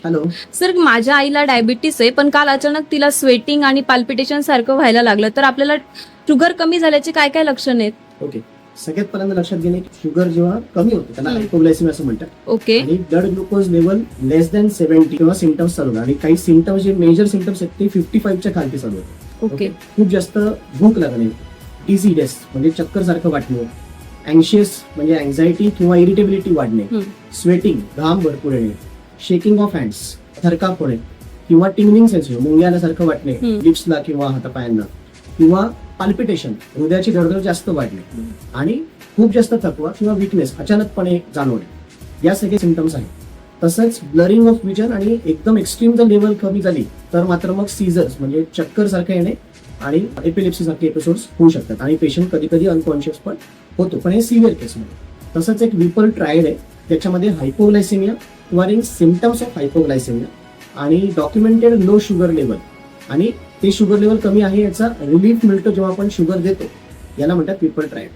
Hello. Sir, माझ्या आईला diabetes आहे, पण काल अचानक तिला स्वेटिंग आणि पाल्पिटेशन सारखं व्हायला लागलं. तर आपल्याला शुगर कमी झाल्याचे काय काय लक्षण आहेत? ओके. सगळ्यात पहिल्यांदा लक्षात घेणे की शुगर जेव्हा कमी होते त्याला हायपोग्लायसेमिया असं म्हणतात. ओके. आणि ब्लड ग्लुकोज लेवल लेस दॅन 70 किंवा सिम्पटम्स चालू आणि काही सिम्पटम्स जे मेजर सिम्पटम्स आहेत ते 55च्या खालती चालू आहेत. ओके. खूप जास्त भूक लागणे, डिझीनेस म्हणजे चक्कर सारखं वाटणे, अँशियस म्हणजे अँझायटी किंवा इरिटेबिलिटी वाढणे, स्वेटिंग घाम भरपूर येणे, शेकिंग ऑफ हँड्स थरकाप होणे किंवा टिंगलिंग सेन्सेशन मुंग्याल्यासारखं वाटणे लिप्सला किंवा हातापायांना, किंवा पाल्पिटेशन हृदयाची धडधड जास्त वाढणे आणि खूप जास्त थकवा किंवा विकनेस अचानकपणे जाणवणे, या सगळे सिम्पटम्स आहेत. तसंच ब्लरिंग ऑफ विजन आणि एकदम एक्स्ट्रीम जर लेवल कमी झाली तर मात्र मग सीझर्स म्हणजे चक्कर सारखं येणे आणि एपिलेप्सी सारखे एपिसोड्स होऊ शकतात आणि पेशंट कधी कधी अनकॉन्शियस पण होतो, पण हे सिव्हिअर केसमध्ये. तसंच एक विपल ट्रायल आहे त्याच्यामध्ये हायपोग्लायसेमिया किंवा सिम्पटम्स ऑफ हायपोग्लायसेमिया आणि डॉक्युमेंटेड लो शुगर लेवल आणि ते शुगर लेवल कमी आहे याचा रिलीफ मिळतो जेव्हा आपण शुगर देतो, याला म्हणतात विपल ट्रायल.